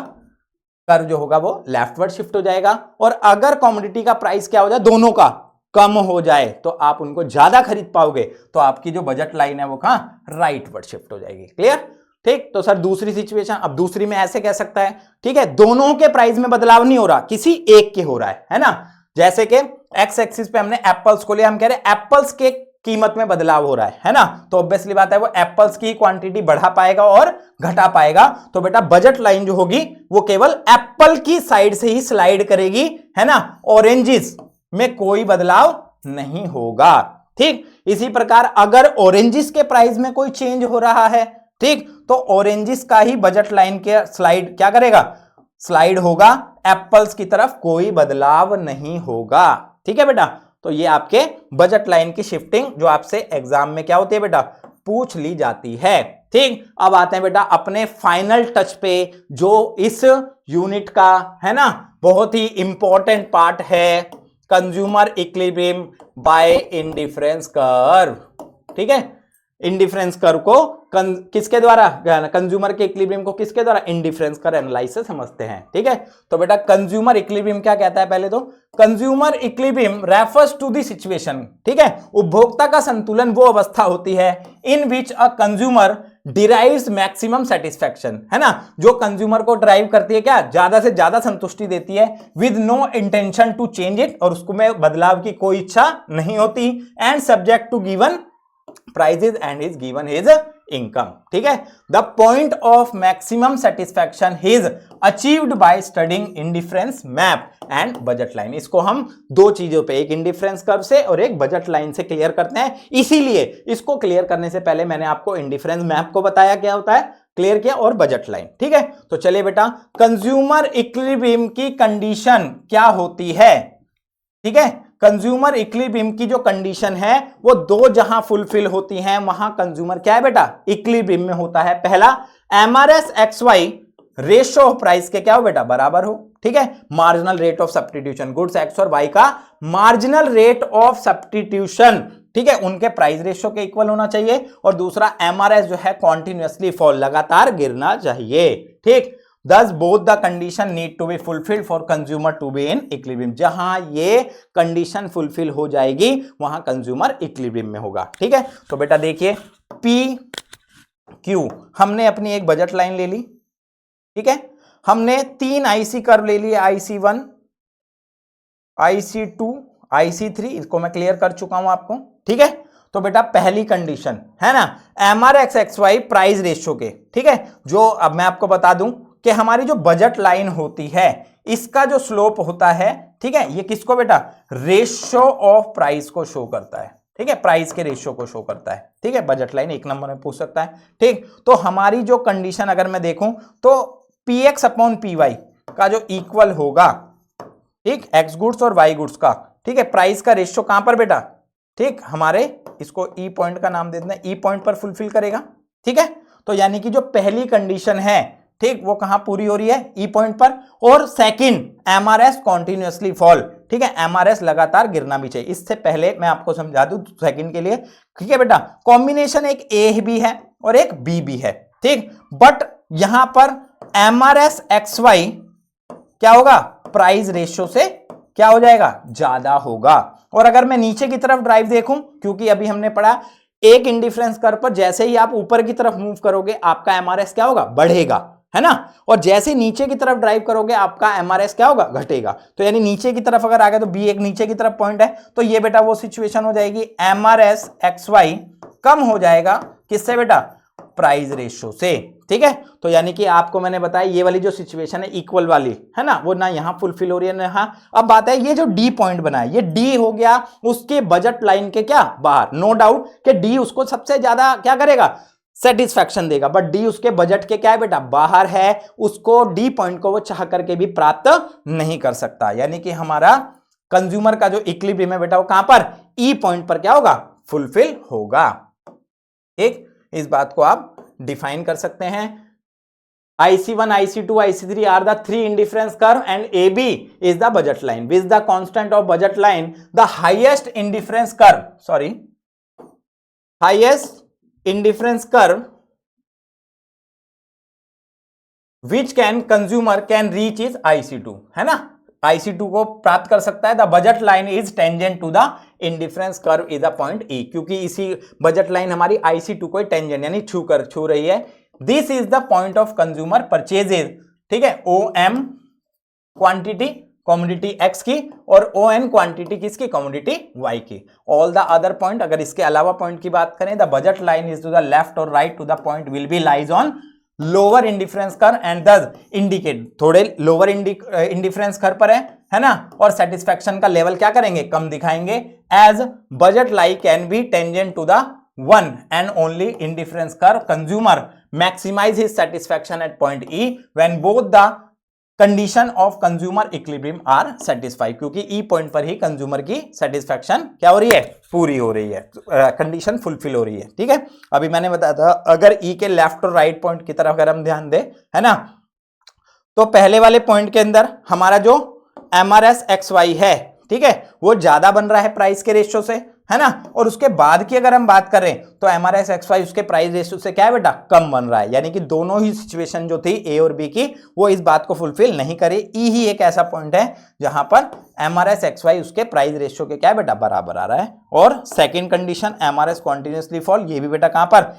कर्व जो होगा वो लेफ्टवर्ड शिफ्ट हो जाएगा। और अगर कॉमोडिटी का प्राइस क्या हो जाए, दोनों का कम हो जाए, तो आप उनको ज्यादा खरीद पाओगे, तो आपकी जो बजट लाइन है वो कहां, राइटवर्ड शिफ्ट हो जाएगी। क्लियर। ठीक, तो सर दूसरी सिचुएशन, अब दूसरी में ऐसे कह सकता है, ठीक है, दोनों के प्राइस में बदलाव नहीं हो रहा, किसी एक के हो रहा है ना। जैसे कि एक्स एक्सिस पे हमने एप्पल्स को लिया, हम कह रहे हैं एप्पल्स के कीमत में बदलाव हो रहा है ना। तो ऑब्वियसली बात है वो एप्पल्स की क्वांटिटी बढ़ा पाएगा और घटा पाएगा। तो बेटा बजट लाइन जो होगी वो केवल एप्पल की साइड से ही स्लाइड करेगी, है ना, ऑरेंजेस में कोई बदलाव नहीं होगा। ठीक, इसी प्रकार अगर ऑरेंजेस के प्राइस में कोई चेंज हो रहा है, ठीक, तो ऑरेंजेस का ही बजट लाइन के स्लाइड क्या करेगा, स्लाइड होगा, एप्पल्स की तरफ कोई बदलाव नहीं होगा। ठीक है बेटा, तो ये आपके बजट लाइन की शिफ्टिंग जो आपसे एग्जाम में क्या होती है बेटा, पूछ ली जाती है। ठीक, अब आते हैं बेटा अपने फाइनल टच पे, जो इस यूनिट का, है ना, बहुत ही इंपॉर्टेंट पार्ट है, consumer equilibrium bye indifference curve. ठीक है, इंडिफरेंस कर्व को किसके द्वारा, कंज्यूमर के इक्विलिब्रियम को किसके द्वारा, इंडिफरेंस कर्व एनालाइज से समझते हैं। ठीक है, तो बेटा कंज्यूमर इक्विलिब्रियम क्या कहता है, पहले तो consumer equilibrium refers to the situation, ठीक है, उपभोक्ता का संतुलन वो अवस्था होती है in which a consumer derives maximum satisfaction, है ना, जो कंज्यूमर को ड्राइव करती है, क्या, ज्यादा से ज्यादा संतुष्टि देती है, with no intention to change it, और उसको में बदलाव की कोई इच्छा नहीं होती, and subject to given prices and is given his income. ठीक है, the point of maximum satisfaction is achieved by studying indifference map and budget line. इसको हम 2 चीजों पे, एक इंडिफरेंस कर्व से और एक बजट लाइन से क्लियर करते हैं। इसीलिए इसको क्लियर करने से पहले मैंने आपको इंडिफरेंस मैप को बताया क्या होता है, क्लियर किया, और बजट लाइन। ठीक है, तो चलिए बेटा कंज्यूमर इक्विलिब्रियम की कंडीशन क्या होती है। ठीक है, कंज्यूमर इक्विलिब्रियम की जो कंडीशन है वो 2 जहां फुलफिल होती हैं, वहां कंज्यूमर क्या है बेटा, इक्विलिब्रियम में होता है। पहला, MRS X Y ratio of price के क्या हो बेटा, बराबर हो। ठीक है, marginal rate of substitution, goods X और वाई का मार्जिनल रेट ऑफ सब्स्टिट्यूशन, ठीक है, उनके प्राइस रेशियो के इक्वल होना चाहिए। और दूसरा, एमआरएस जो है कॉन्टिन्यूअसली फॉल, लगातार गिरना चाहिए। ठीक, Thus both the condition need to be fulfilled for consumer to be in equilibrium. जहां ये कंडीशन फुलफिल हो जाएगी वहां कंज्यूमर इक्विलिब्रियम में होगा। ठीक है, तो बेटा देखिए पी क्यू, हमने अपनी एक बजट लाइन ले ली। ठीक है, हमने 3 आईसी कर्व ले लिए, IC1, IC2, IC3, इसको मैं क्लियर कर चुका हूं आपको। ठीक है, तो बेटा पहली कंडीशन है ना MRX/XY प्राइस रेशियो के, ठीक है, जो अब मैं आपको बता दूं कि हमारी जो बजट लाइन होती है इसका जो स्लोप होता है, ठीक है, ये किसको बेटा, रेशियो ऑफ प्राइस को शो करता है। ठीक है, प्राइस के रेशियो को शो करता है। ठीक है, बजट लाइन 1 नंबर में पूछ सकता है। ठीक, तो हमारी जो कंडीशन अगर मैं देखूं तो PX/PY का जो इक्वल होगा, ठीक, X गुड्स और Y गुड्स का, ठीक है, प्राइस का रेशियो कहां पर बेटा, ठीक, हमारे इसको ई पॉइंट का नाम दे देना, ई पॉइंट पर फुलफिल करेगा। ठीक है, तो यानी कि जो पहली कंडीशन है, ठीक, वो कहां पूरी हो रही है, ई पॉइंट पर। और सेकंड, MRS कॉन्टिन्यूअसली फॉल, ठीक है, MRS लगातार गिरना भी चाहिए। इससे पहले मैं आपको समझा दूं सेकंड के लिए, ठीक है बेटा, कॉम्बिनेशन एक ए भी है और एक बी भी है। ठीक, बट यहां पर MRS/XY क्या होगा, प्राइस रेशियो से क्या हो जाएगा, ज्यादा होगा। और अगर मैं नीचे की तरफ ड्राइव देखूं, क्योंकि अभी हमने पढ़ा एक इंडिफरेंस कर्व पर जैसे ही आप ऊपर की तरफ मूव करोगे आपका MRS क्या होगा, बढ़ेगा, है ना, और जैसे नीचे की तरफ ड्राइव करोगे आपका MRS क्या होगा, घटेगा। तो यानी नीचे की तरफ अगर आ गया तो B एक नीचे की तरफ पॉइंट है, तो ये बेटा वो सिचुएशन हो जाएगी, MRS/XY कम हो जाएगा किससे बेटा, प्राइस रेशियो से। ठीक है, तो यानी कि आपको मैंने बताया ये वाली जो सिचुएशन है इक्वल वाली, है ना, वो ना यहां फुलफिल हो रही है ना यहां। अब बात है ये जो डी पॉइंट बना है, ये डी हो गया उसके बजट लाइन के क्या, बाहर। नो डाउट कि डी उसको सबसे ज्यादा क्या करेगा, सेटिस्फैक्शन देगा, बट डी उसके बजट के क्या है बेटा, बाहर है, उसको डी पॉइंट को वो चाह करके भी प्राप्त नहीं कर सकता। यानी कि हमारा कंज्यूमर का जो इक्विलिब्रियम है बेटा वो कहां पर, ई पॉइंट पर क्या होगा, फुलफिल होगा। एक इस बात को आप डिफाइन कर सकते हैं। IC1, IC2, IC3 are the 3 indifference curve and AB is the budget line. With the constant of budget line, the highest indifference curve which consumer can reach is IC2, है ना, IC2 को प्राप्त कर सकता है। The budget line is tangent to the indifference curve is the point E, क्योंकि इसी budget line हमारी IC2 को टेंजेंट यानी छू रही है। This is the point of consumer purchases, ठीक है, OM क्वांटिटी कमोडिटी X की और ON क्वांटिटी किसकी, कमोडिटी Y की। ऑल द अदर पॉइंट, अगर इसके अलावा पॉइंट की बात करें, the budget line is to the left और right to the point will be lies on lower indifference curve and thus indicate, थोड़े लोअर इंडिफरेंस कर्व पर है ना, और सेटिस्फैक्शन का लेवल क्या करेंगे, कम दिखाएंगे। As budget line can be tangent to the one and only indifference curve, consumer maximize his satisfaction at point E when both the condition of consumer equilibrium are satisfied, क्योंकि E point पर ही consumer की satisfaction क्या हो रही है, पूरी हो रही है, कंडीशन फुलफिल हो रही है। ठीक है, अभी मैंने बताया था अगर ई के लेफ्ट और राइट पॉइंट की तरफ अगर हम ध्यान दें, है ना, तो पहले वाले पॉइंट के अंदर हमारा जो MRS/XY है, ठीक है, वो ज्यादा बन रहा है प्राइस के रेशियो से, है ना, और उसके बाद की अगर हम बात करें तो MRS/XY उसके प्राइस रेशियो से क्या है बेटा, कम बन रहा है। यानी कि दोनों ही सिचुएशन जो थी ए और बी की वो इस बात को फुलफिल नहीं करे। ई ही एक ऐसा पॉइंट है जहां पर MRS/XY उसके प्राइस रेशियो के क्या है बेटा, बराबर आ रहा है। और second condition MRS continuously fall, ये भी बेटा कहां पर,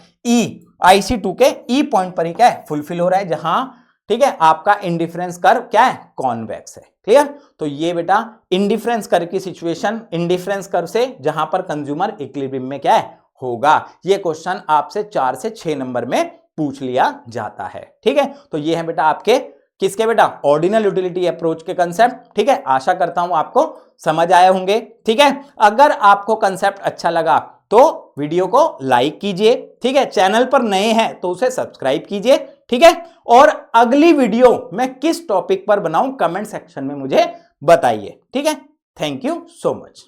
IC2 के ई पॉइंट पर ही क्या है, फुलफिल हो रहा है, जहां ठीक है आपका इंडिफरेंस कर्व क्या है, कॉन्वेक्स है। क्लियर, तो ये बेटा इंडिफरेंस कर्व की सिचुएशन, इंडिफरेंस कर्व से जहां पर कंज्यूमर इक्विलिब्रियम में क्या है, होगा। ये क्वेश्चन आपसे 4 से 6 नंबर में पूछ लिया जाता है। ठीक है, तो ये है बेटा आपके किसके बेटा, ऑर्डिनल यूटिलिटी अप्रोच के कंसेप्ट। ठीक है, आशा करता हूं आपको समझ आए होंगे। ठीक है, अगर आपको कंसेप्ट अच्छा लगा तो वीडियो को लाइक कीजिए, ठीक है, चैनल पर नए हैं तो उसे सब्सक्राइब कीजिए, ठीक है, और अगली वीडियो मैं किस टॉपिक पर बनाऊं कमेंट सेक्शन में मुझे बताइए। ठीक है, थैंक यू सो मच।